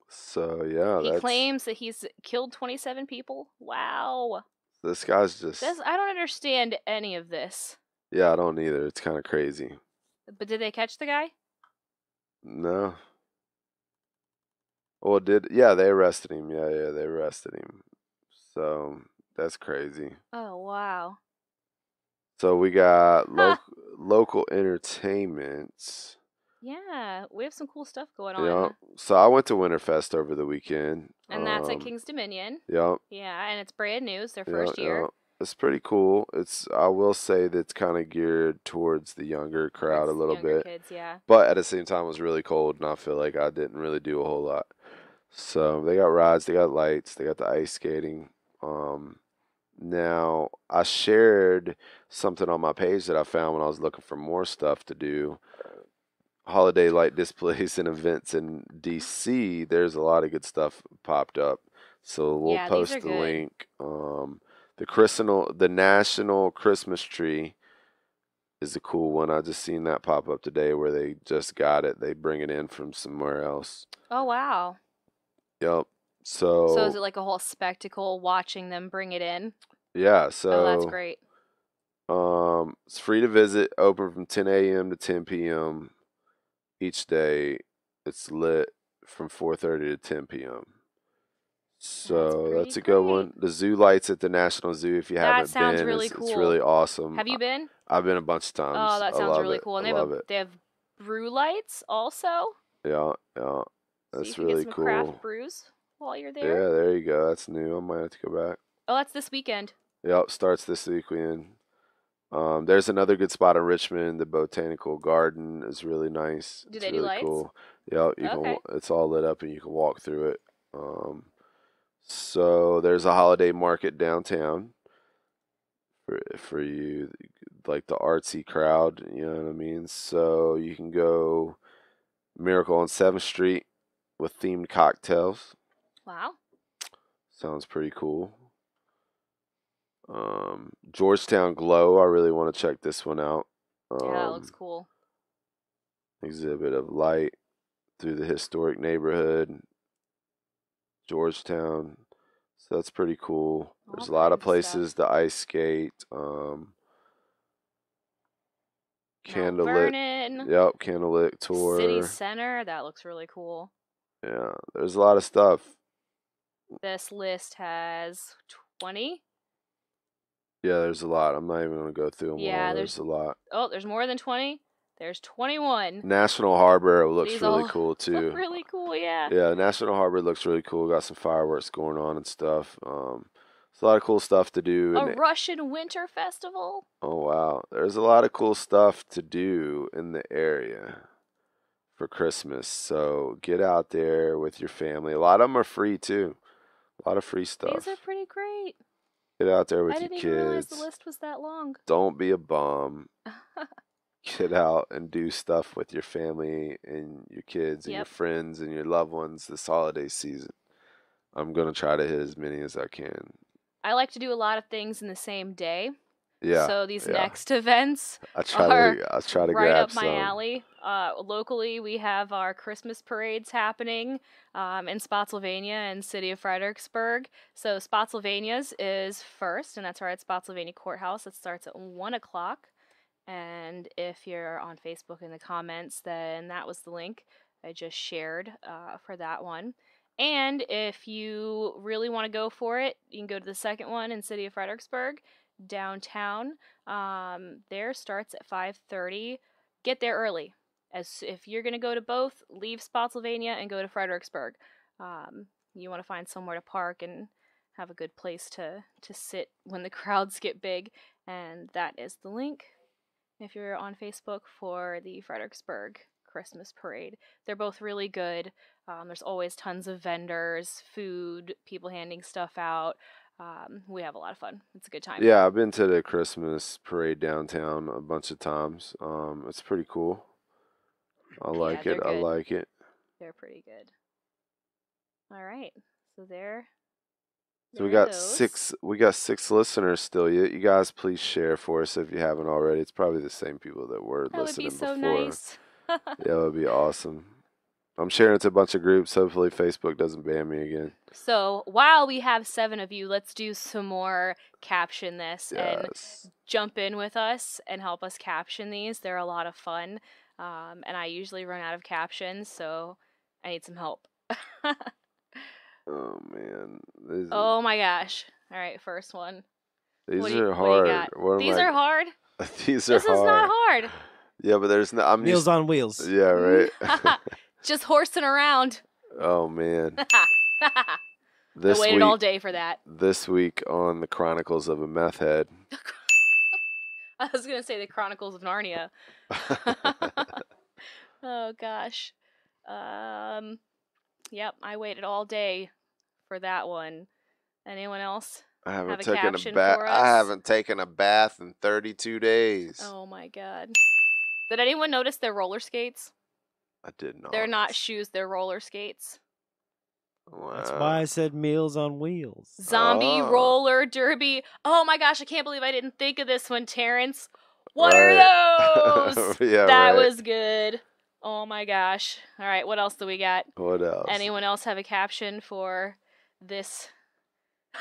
So yeah, He that's claims that he's killed 27 people. Wow. this guy's just I don't understand any of this. yeah, I don't either. It's kind of crazy. But did they catch the guy? No. Well, they arrested him. Yeah, they arrested him. So that's crazy. Oh, wow. So we got Huh. local entertainments. Yeah, we have some cool stuff going Yeah. on. So I went to Winterfest over the weekend. And that's at King's Dominion. Yep. Yeah, and it's brand new. It's their Yeah, first year. yeah. It's pretty cool. I will say that it's kind of geared towards the younger crowd Towards a little younger bit. kids, yeah. But at the same time, it was really cold, and I feel like I didn't really do a whole lot. So they got rides, they got lights, they got the ice skating. Now I shared something on my page that I found when I was looking for more stuff to do. Holiday light displays and events in DC. There's a lot of good stuff popped up. So we'll Yeah, these are post the good. link. The National Christmas Tree is a cool one. I just seen that pop up today where they just got it. They bring it in from somewhere else. Oh, wow. Yep. So is it like a whole spectacle watching them bring it in? Yeah, Oh, that's so great. it's free to visit, open from 10 a.m. to 10 p.m. each day. It's lit from 4:30 to 10 p.m. So that's a good one. The zoo lights at the National Zoo, if you That haven't sounds been, really it's cool. really awesome. Have you been? I've been a bunch of times. Oh, that I sounds love really it. cool. And I love it. they have brew lights also. Yeah, yeah. So That's you can really get some cool. craft brews while you're there. Yeah, there you go. That's new. I might have to go back. Oh, that's this weekend. Yep, starts this weekend. There's another good spot in Richmond. The Botanical Garden is really nice. Do It's they do really lights? cool. Yeah, you can. Okay. It's all lit up and you can walk through it. So there's a holiday market downtown for you, like the artsy crowd. You know what I mean? So you can go Miracle on 7th Street with themed cocktails. Wow. Sounds pretty cool. Georgetown Glow. I really want to check this one out. Yeah, that looks Um, cool. Exhibit of light through the historic neighborhood, Georgetown. So that's pretty cool. All There's a lot of kinds of places stuff. to ice skate. Mount Candlelit. Vernon, Yep, candlelit City tour. Center. That looks really cool. Yeah, there's a lot of stuff. This list has 20. Yeah, there's a lot. I'm not even gonna go through them all. Yeah, There's a lot. there's more than 20. There's 21. National Harbor looks These really all cool look too. really cool, yeah. Yeah, National Harbor looks really cool. Got some fireworks going on and stuff. There's a lot of cool stuff to do. A Russian winter festival. Oh wow, there's a lot of cool stuff to do in the area for Christmas. So get out there with your family. A lot of them are free too. A lot of free These are stuff. pretty great. Get out there with I your didn't even realize the kids. list was that long. Don't be a bum. Get out and do stuff with your family and your kids and your Yep. friends and your loved ones this holiday season. I'm gonna try to hit as many as I can. I like to do a lot of things in the same day. Yeah, So these yeah. next events I try are to right grab up my some. alley. Locally, we have our Christmas parades happening in Spotsylvania and city of Fredericksburg. So Spotsylvania's is first, and that's right at Spotsylvania Courthouse. It starts at 1 o'clock. And if you're on Facebook in the comments, then that was the link I just shared for that one. And if you really want to go for it, you can go to the second one in city of Fredericksburg, downtown. There starts at 5:30. Get there early. As if you're gonna go to both, leave Spotsylvania and go to Fredericksburg. You want to find somewhere to park and have a good place to sit when the crowds get big, and that is the link if you're on Facebook for the Fredericksburg Christmas parade. They're both really good. There's always tons of vendors, food, people handing stuff out. We have a lot of fun. It's a good time. Yeah, I've been to the Christmas parade downtown a bunch of times. It's pretty cool. I Yeah, like they're it. I good. like it. They're pretty good. All right. So there So we are got those. six listeners still. You guys please share for us if you haven't already. It's probably the same people that were That would be listening so before. nice. Yeah, it would be awesome. I'm sharing it to a bunch of groups. Hopefully Facebook doesn't ban me again. So while we have 7 of you, let's do some more caption this and Yes. jump in with us and help us caption these. They're a lot of fun. And I usually run out of captions, so I need some help. Oh man. Oh my gosh. All right, first one. These What are do you hard. got? What am These I? are hard. These are This is not hard. hard. Yeah, but there's no. I'm Meals used. on Wheels. Yeah, right. Just horsing around. Oh man. I This waited all week. day for that. This week on the Chronicles of a Meth Head. I was gonna say the Chronicles of Narnia. Oh gosh. Yep, I waited all day for that one. Anyone else I have haven't a taken a caption bath. for I us? haven't taken a bath in 32 days. Oh my god. Did anyone notice their roller skates? I did not. They're not shoes, they're roller skates. Wow. That's why I said Meals on Wheels. Zombie Oh. roller derby. Oh my gosh, I can't believe I didn't think of this one, Terrence. What Right. are those? Yeah, That right. was good. Oh my gosh. All right, what else do we got? What else? Anyone else have a caption for this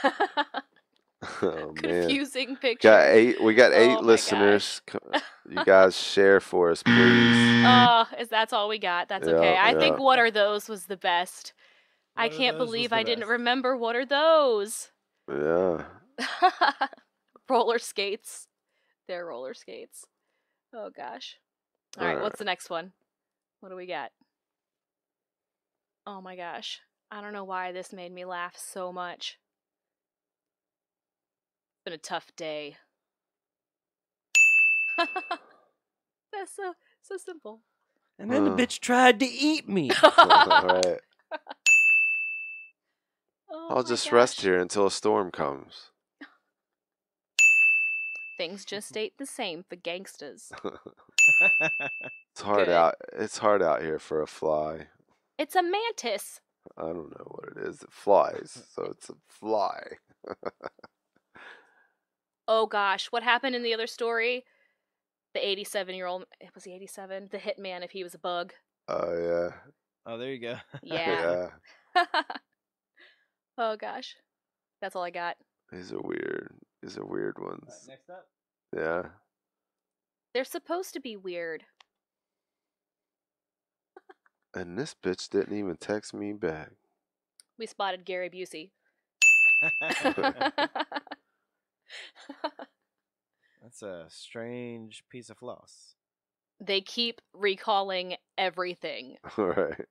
Oh man. confusing picture? Got 8. We got 8 Oh my listeners. You guys share for us, please. That's all we got. That's Yeah, okay. I yeah. think what are those was the best. I What Are can't Those was believe the I didn't best. remember what are those. Yeah. Roller skates. They're roller skates. Oh gosh. All right, Alright. what's the next one? What do we got? Oh my gosh. I don't know why this made me laugh so much. It's been a tough day. That's so simple. And then the bitch tried to eat me. Right. Oh I'll my just rest gosh. here until a storm comes. Things just ain't the same for gangsters. It's hard Good. out. It's hard out here for a fly. It's a mantis. I don't know what it is. It flies, so it's a fly. Oh gosh, what happened in the other story? The 87-year-old, was he 87? The hitman if he was a bug. Oh yeah, Oh, there you go. Yeah. yeah. Oh gosh. That's all I got. These are weird. These are weird ones. Next up. Yeah. They're supposed to be weird. And this bitch didn't even text me back. We spotted Gary Busey. That's a strange piece of floss. They keep recalling everything. Right.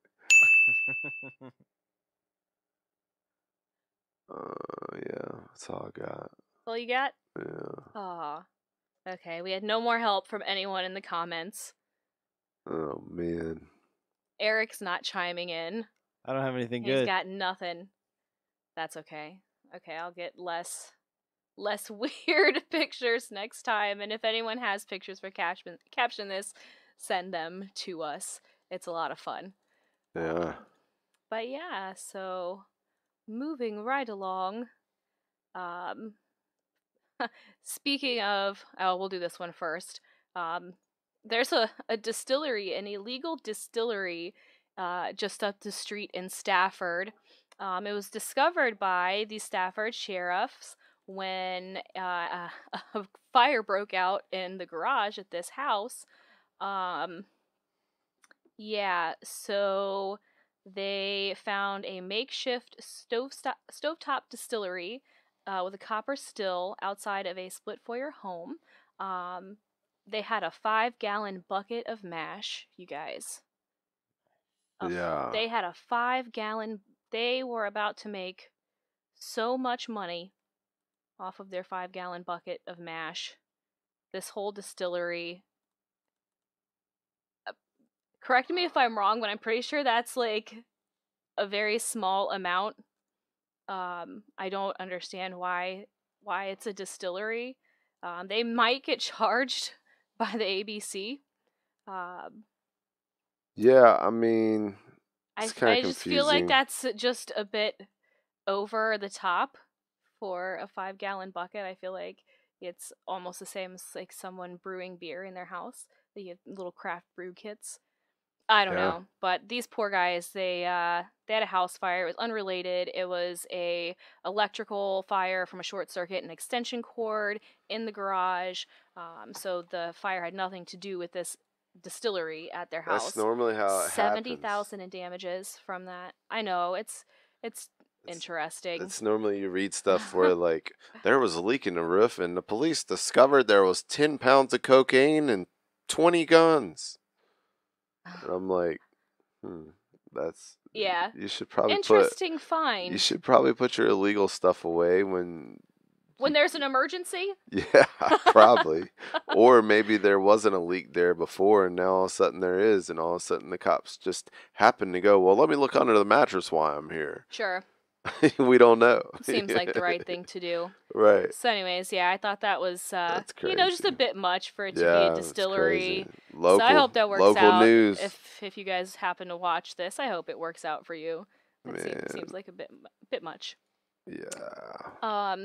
Yeah. That's all I got. That's all you got? Yeah. Aw. Okay, we had no more help from anyone in the comments. Oh man. Eric's not chiming in. I don't have anything He's good. got nothing. That's okay. Okay, I'll get less weird pictures next time. And if anyone has pictures for caption this, send them to us. It's a lot of fun. Yeah. But yeah, so moving right along. Um, speaking of, we'll do this one first. There's a distillery, an illegal distillery, just up the street in Stafford. It was discovered by the Stafford sheriffs when a fire broke out in the garage at this house. Um, yeah, so they found a makeshift stovetop distillery with a copper still outside of a split foyer home. Um, they had a 5-gallon bucket of mash, you guys. Yeah. They had a 5-gallon. They were about to make so much money off of their 5-gallon bucket of mash. This whole distillery. Correct me if I'm wrong, but I'm pretty sure that's like a very small amount. I don't understand why it's a distillery. They might get charged by the ABC. Um, Yeah. I mean, it's kind of I just feel like confusing. that's just a bit over the top for a 5-gallon bucket. I feel like it's almost the same as like someone brewing beer in their house. They get little craft brew kits. I don't Yeah. know, but these poor guys, they had a house fire. It was unrelated. It was a electrical fire from a short circuit and extension cord in the garage. So the fire had nothing to do with this distillery at their That's house. normally how it Seventy happens. thousand in damages from that. I know it's It's interesting. it's normally you read stuff where like there was a leak in the roof and the police discovered there was 10 pounds of cocaine and 20 guns. And I'm like, that's Yeah, you should probably put interesting find. your illegal stuff away when When there's an emergency. yeah, probably. Or maybe there wasn't a leak there before and now all of a sudden there is and all of a sudden the cops just happen to go, "Well, let me look under the mattress while I'm here." Sure, We don't know. seems like the right thing to do. Right. So, anyways, yeah, I thought that was, That's just a crazy. bit much for it to be a Yeah, it's crazy. distillery. So I Local hope that works local out. news. If you guys happen to watch this, I hope it works out for you. That seems Man. like a bit much. Yeah.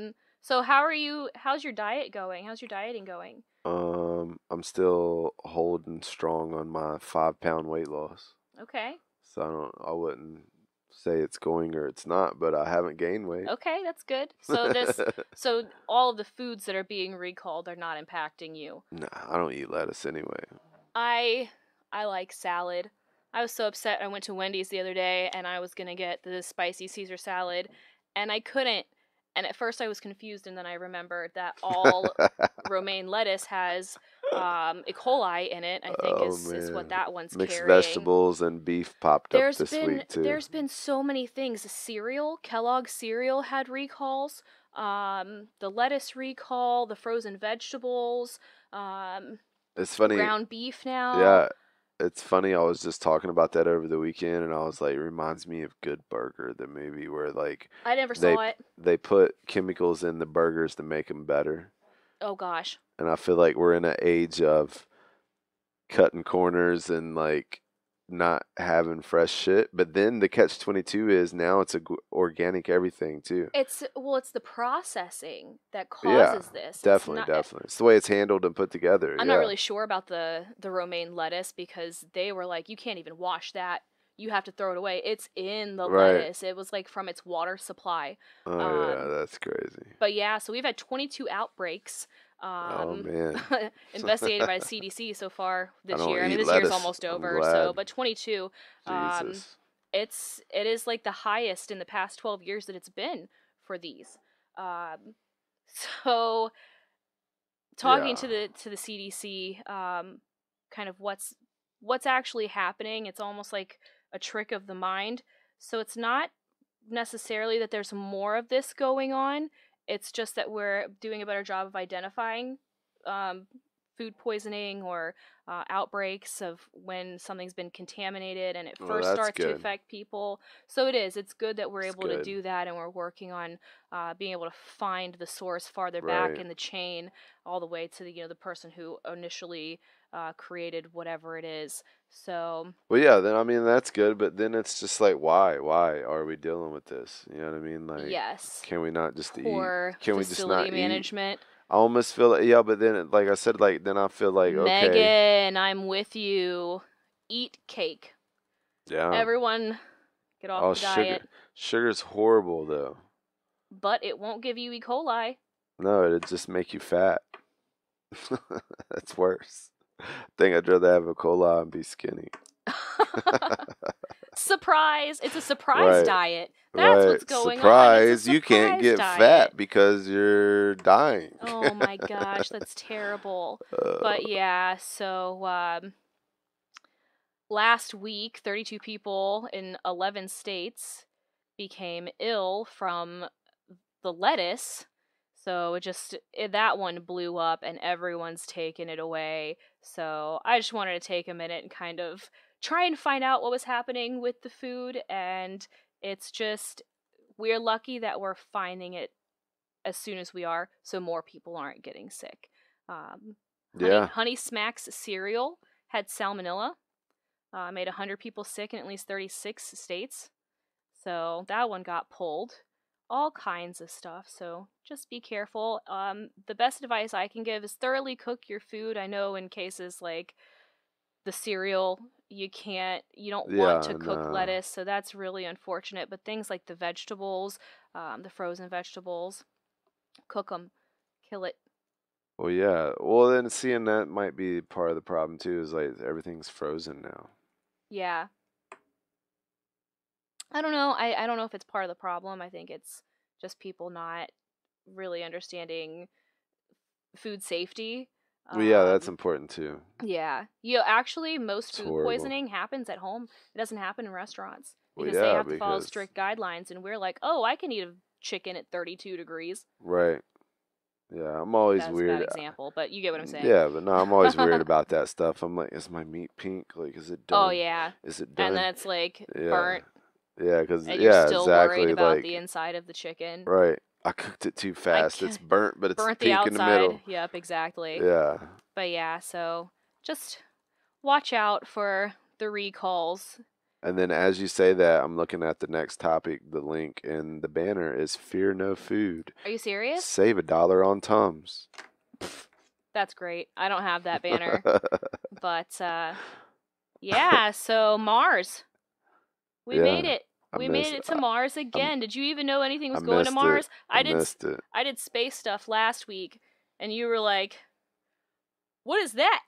So how's your diet going? How's your dieting going? I'm still holding strong on my 5 pound weight loss. Okay. So I wouldn't say it's going or it's not, but I haven't gained weight. Okay, that's good. So all of the foods that are being recalled are not impacting you. Nah, I don't eat lettuce anyway. I like salad. I was so upset. I went to Wendy's the other day and I was gonna get the spicy Caesar salad, and I couldn't. And at first I was confused, and then I remembered that all romaine lettuce has E. coli in it. I think Oh is what man. that one's Mixed carrying. vegetables and beef popped up this week too. There's been so many things. The cereal, Kellogg's cereal had recalls. The lettuce recall, the frozen vegetables. It's funny. ground beef now. Yeah, it's funny. I was just talking about that over the weekend, and I was like, it reminds me of Good Burger, the movie where like I never they saw it. they put chemicals in the burgers to make them better. Oh gosh. And I feel like we're in an age of cutting corners and like not having fresh shit. But then the catch 22 is now it's organic everything too. It's the processing that Yeah, causes this. It's definitely, not. definitely. It's the way it's handled and put together. I'm not Yeah, really sure about the romaine lettuce because they were like, you can't even wash that. You have to throw it away. It's in the right. lettuce. It was like from its water supply. Oh yeah, Um, that's crazy. but yeah, so we've had 22 outbreaks Oh man, investigated by the CDC so far I this don't year. I mean, eat this year's lettuce. almost I'm over. So, glad. but 22, um, Jesus. it is like the highest in the past 12 years that it's been for these. Um, so talking Yeah. to the CDC, kind of what's actually happening. It's almost like a trick of the mind. So it's not necessarily that there's more of this going on. It's just that we're doing a better job of identifying um, food poisoning or outbreaks of when something's been contaminated and it Well, first that's starts to good. affect people. So it's good that we're It's able to good. do that, and we're working on being able to find the source farther back Right. in the chain, all the way to the the person who initially created whatever it is. So Well, yeah, then I mean that's good, but then it's just like why? Why are we dealing with this? You know what I mean? Like yes, can we not just eat? poor Can we just facility not eat? management. I almost feel like yeah, but then like I said like then I feel like okay, Megan, I'm with you. Eat cake. yeah. Everyone, get off Oh, the diet. sugar's horrible though. But it won't give you E. coli. No, it'd just make you fat. That's worse. I think I'd rather have a cola and be skinny. Surprise! It's a surprise Right. diet. That's Right. what's going on. It's a Surprise, you can't surprise get diet. fat because you're dying. Oh my gosh, that's terrible. But uh, yeah, so last week, 32 people in 11 states became ill from the lettuce. So that one blew up and everyone's taken it away. So I just wanted to take a minute and kind of try and find out what was happening with the food. And it's just, we're lucky that we're finding it as soon as we are, so more people aren't getting sick. Um, yeah. Honey Smacks cereal had salmonella, made 100 people sick in at least 36 states. So that one got pulled. All kinds of stuff. So just be careful. The best advice I can give is thoroughly cook your food. I know in cases like the cereal, you don't want Yeah, to cook no. lettuce, so that's really unfortunate. But things like the vegetables, the frozen vegetables, cook them, kill it. Well, yeah. Well, then seeing that might be part of the problem too, is like everything's frozen now. Yeah. I don't know. I don't know if it's part of the problem. I think it's just people not really understanding food safety. Well, yeah, that's Um, important too. yeah. Actually, most It's food horrible. poisoning happens at home. It doesn't happen in restaurants Well, because they yeah, have to follow because strict guidelines, and we're like, oh, I can eat a chicken at 32 degrees. right. Yeah, I'm always That was a bad weird. example, but you get what I'm saying. Yeah, but no, I'm always weird about that stuff. I'm like, is my meat pink? Like, is it Oh, done? yeah. Is it And done? then it's like Yeah, burnt, yeah, because and you're yeah, still worried exactly. about the Like, inside of the chicken. right. I cooked it too I fast. It's ca- burnt, but it's burnt the pink in the outside. middle. Yep, exactly. Yeah. But yeah, so just watch out for the recalls. And then as you say that, I'm looking at the next topic. The link in the banner is "Fear No Food. Are you serious? Save $1 on Tums." That's great. I don't have that banner. But yeah, so Mars. We made Yeah, it. I We made missed. it to Mars I, again. Did you even know anything I was going to missed it. Mars? I missed it. I did space stuff last week, and you were like, "What is that?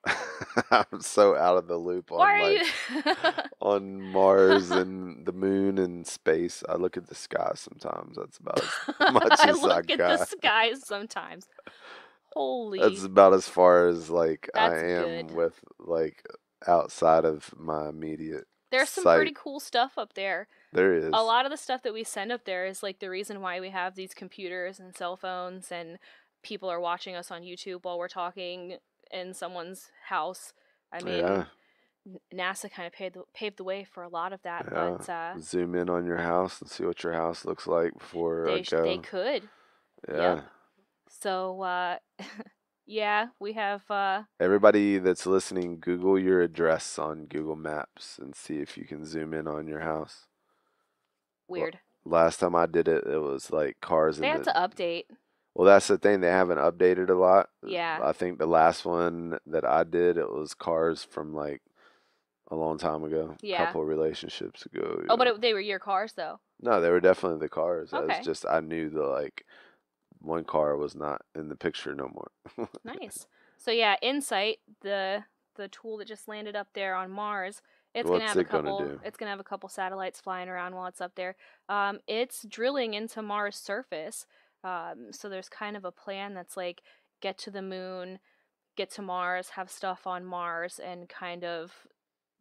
I'm so out of the loop Why on are you?" like on Mars and the moon and space. I look at the sky sometimes. That's about as much I as I look at the got. skies sometimes. That's Holy, about as far as like I that's am good. with like outside of my immediate There's some pretty sight. cool stuff up there. There A is. lot of the stuff that we send up there is like the reason why we have these computers and cell phones and people are watching us on YouTube while we're talking in someone's house. I Yeah, mean, NASA kind of paved the way for a lot of that, yeah. but Zoom in on your house and see what your house looks like before I they go. could. Yeah. Yep. So yeah, we have Everybody that's listening, Google your address on Google Maps and see if you can zoom in on your house. L- weird. Last time I did it, it was like cars They in have the. to update. Well, that's the thing. They haven't updated a lot. Yeah. I think the last one that I did, it was cars from like a long time ago, a Yeah. couple relationships ago. Oh, but Yeah. they were your cars though. No, they were definitely the cars. I was Okay. just I knew the like one car was not in the picture no more. Nice. So yeah, Insight, the tool that just landed up there on Mars, What's it gonna do? it's gonna have a couple satellites flying around while it's up there. It's drilling into Mars' surface. So there's kind of a plan that's like get to the moon, get to Mars, have stuff on Mars, and kind of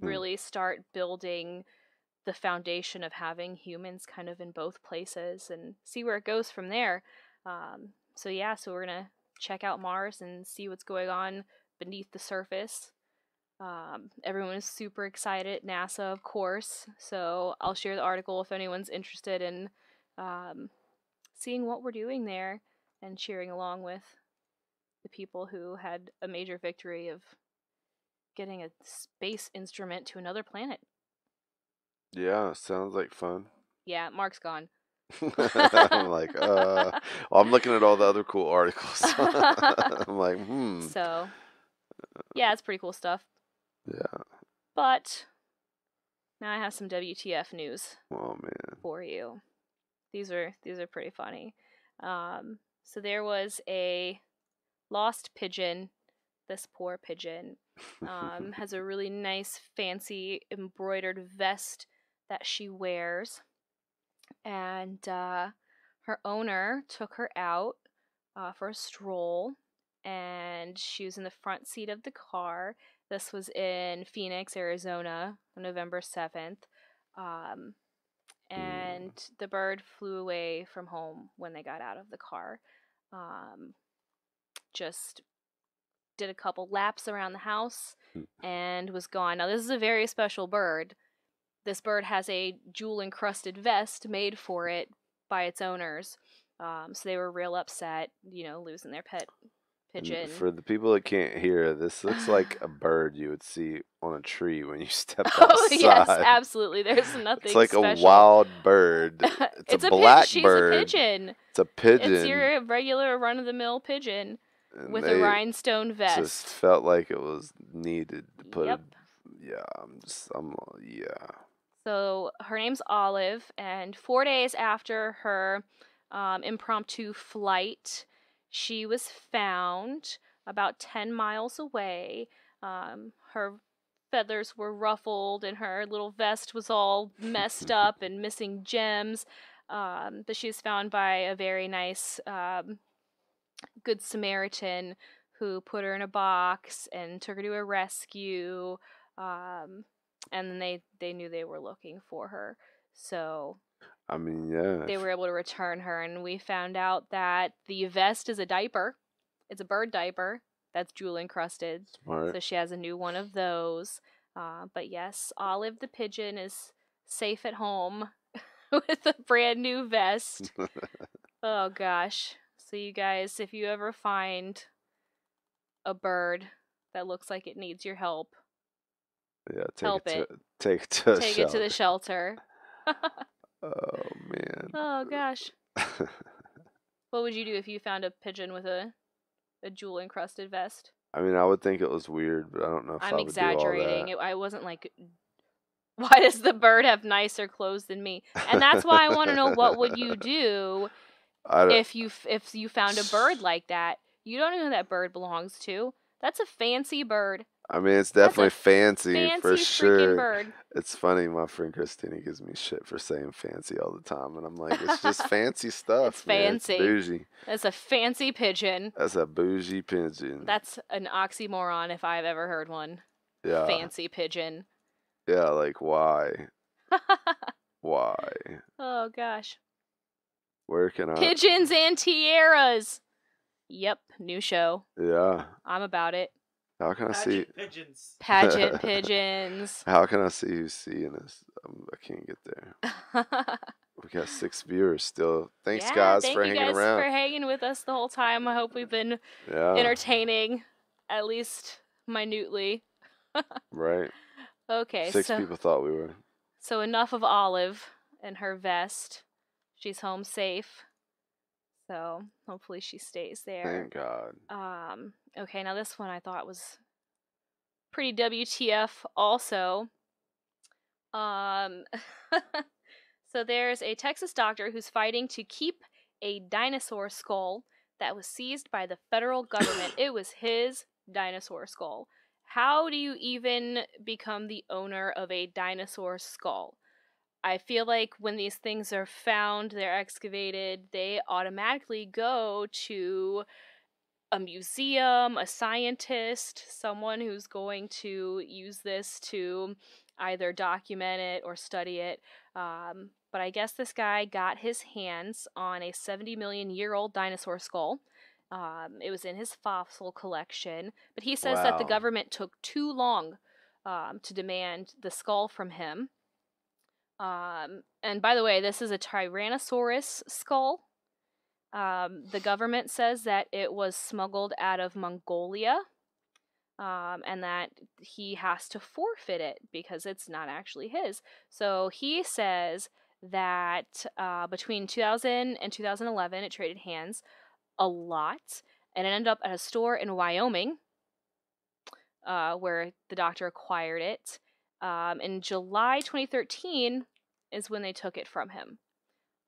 Hmm. really start building the foundation of having humans kind of in both places and see where it goes from there. So yeah, so we're gonna check out Mars and see what's going on beneath the surface. Everyone is super excited. NASA, of course. So I'll share the article if anyone's interested in um, seeing what we're doing there and cheering along with the people who had a major victory of getting a space instrument to another planet. Yeah, sounds like fun. Yeah, Mark's gone. I'm like, well, I'm looking at all the other cool articles. I'm like, So, yeah, it's pretty cool stuff. Yeah. But now I have some WTF news Oh man. for you. These are pretty funny. So there was a lost pigeon. This poor pigeon has a really nice, fancy embroidered vest that she wears, and her owner took her out for a stroll, and she was in the front seat of the car. This was in Phoenix, Arizona, on November 7th. Um, and Mm. the bird flew away from home when they got out of the car. Um, just did a couple laps around the house and was gone. Now, this is a very special bird. This bird has a jewel encrusted vest made for it by its owners. So they were real upset, losing their pet And pigeon. for the people that can't hear, this looks like a bird you would see on a tree when you stepped Oh, yes, outside. absolutely. There's It's nothing like a special. wild bird. It's a black She's a bird. pigeon. It's a It's pigeon. your regular run of the mill pigeon And with a they rhinestone just vest. felt like it was needed to put a, Yep. yeah, yeah. So her name's Olive, and 4 days after her impromptu flight, she was found about 10 miles away. Her feathers were ruffled, and her little vest was all messed up and missing gems. But she was found by a very nice Good Samaritan who put her in a box and took her to a rescue. Um, and then they knew they were looking for her. So I mean, yeah. they were able to return her, and we found out that the vest is a diaper. It's a bird diaper that's jewel encrusted. Smart. So she has a new one of those. But yes, Olive the pigeon is safe at home with a brand new vest. Oh gosh. So you guys, if you ever find a bird that looks like it needs your help, Yeah, help it. take it to a Take it to the shelter. shelter. Oh man. Oh gosh. What would you do if you found a pigeon with a jewel encrusted vest? I mean, I would think it was weird, but I don't know if I'm I would do all exaggerating. that. I wasn't like, why does the bird have nicer clothes than me? And that's why I want to know, what would you do I don't- if you found a bird like that? You don't know who that bird belongs to. That's a fancy bird. I mean, it's That's a definitely fancy for fancy freaking sure. bird. It's funny. My friend Christina gives me shit for saying fancy all the time, and I'm like, it's just fancy stuff, It's man. It's fancy. bougie. That's a fancy pigeon. That's a bougie pigeon. That's an oxymoron if I've ever heard one. Yeah. Fancy pigeon. Yeah, like why? Why? Oh gosh. Where can I? Pigeons and tiaras. Yep, new show. Yeah. I'm about it. How can I see? Pageant pigeons. Pageant pigeons. How can I see who's seeing this? I can't get there. We got 6 viewers still. Thanks, Yeah, guys, thank for you hanging guys for around. hanging with us the whole time. I hope we've been Yeah, entertaining, at least minutely. right. Okay, 6 people thought we were. so enough of Olive and her vest. She's home safe. So hopefully she stays there. Thank God. Okay, now this one I thought was pretty WTF also. Um so there's a Texas doctor who's fighting to keep a dinosaur skull that was seized by the federal government. It was his dinosaur skull. How do you even become the owner of a dinosaur skull? I feel like when these things are found, they're excavated, they automatically go to a museum, a scientist, someone who's going to use this to either document it or study it. But I guess this guy got his hands on a 70 million year old dinosaur skull. It was in his fossil collection, but he says that the Wow. government took too long to demand the skull from him. And by the way, this is a Tyrannosaurus skull. The government says that it was smuggled out of Mongolia, and that he has to forfeit it because it's not actually his. So he says that between 2000 and 2011, it traded hands a lot, and it ended up at a store in Wyoming where the doctor acquired it. In July 2013 is when they took it from him,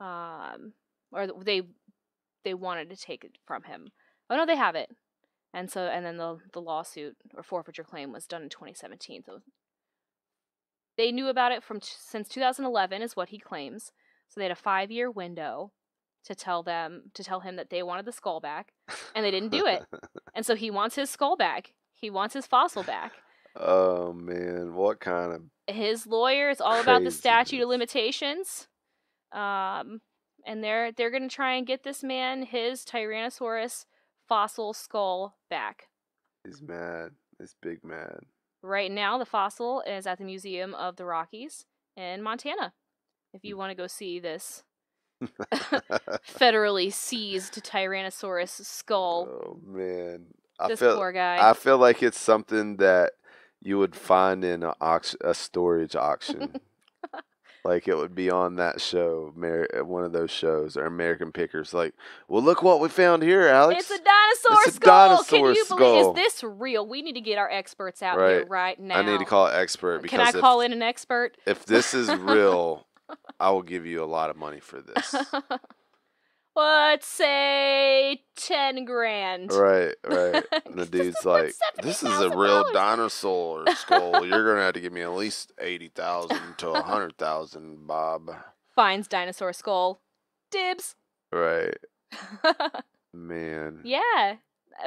or they wanted to take it from him. Oh no, they have it. And then the lawsuit or forfeiture claim was done in 2017. So they knew about it since 2011 is what he claims. So they had a 5-year window to tell him that they wanted the skull back, and they didn't do it. And so he wants his skull back. He wants his fossil back. Oh man, what kind of His lawyer is all about the statute of craziness? limitations. And they're going to try and get this man his Tyrannosaurus fossil skull back. He's mad. He's big mad. Right now, the fossil is at the Museum of the Rockies in Montana. If you want to go see this federally seized Tyrannosaurus skull, Oh man, this poor guy. I feel like it's something that you would find in a storage auction. Like it would be on that show, one of those shows, or American Pickers. Like, well, look what we found here, Alex. It's a dinosaur It's a skull. dinosaur Can you skull. believe? Is this real? We need to get our experts out here Right. right now. I need to call an expert Can I because call in an expert? if this is real, I will give you a lot of money for this. Let's say 10 grand. Right. And the dude's like, "This is a real $70,000. dinosaur skull. You're gonna have to give me at least 80,000 to 100,000, Bob." Finds dinosaur skull. Dibs. Right. Man. Yeah.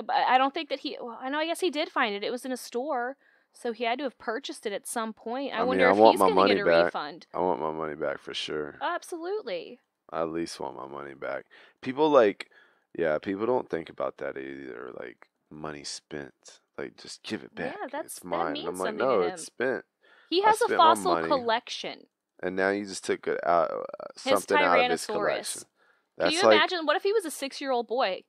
I don't think that I guess he did find it. It was in a store, so he had to have purchased it at some point. I wonder if he's going to get a refund. I want my money back for sure. Absolutely. I at least want my money back. People people don't think about that either. Like money spent, like just give it back. Yeah, It's mine. means I'm like, something no, to him. it's spent. He has a spent my fossil money. collection. And now you just took it out, something out of his collection. Can you imagine? What if he was a 6-year-old boy,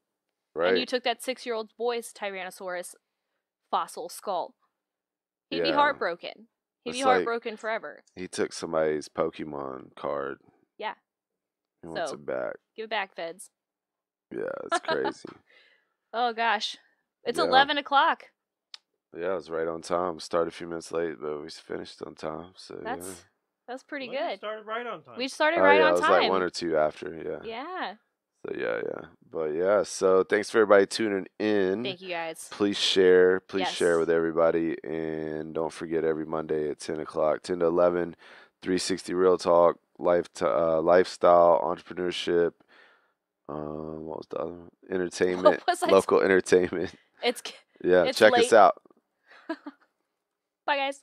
right? And you took that 6-year-old boy's Tyrannosaurus fossil skull? He'd be heartbroken. He'd be heartbroken forever. He took somebody's Pokemon card. Yeah. He wants it back. Give it back, feds. Yeah, it's crazy. Oh gosh, it's 11 o'clock. Yeah, it was right on time. Started a few minutes late, but we finished on time. So that's pretty good. We started right on time. We started right on time. It was like 1 or 2 after. Yeah. Yeah. So yeah. But yeah, so thanks for everybody tuning in. Thank you guys. Please share. Share with everybody, and don't forget every Monday at 10 o'clock, 10 to 11, 360 Real Talk, lifestyle, entrepreneurship. What was the other one? Entertainment, local entertainment. It's check us out. Bye guys.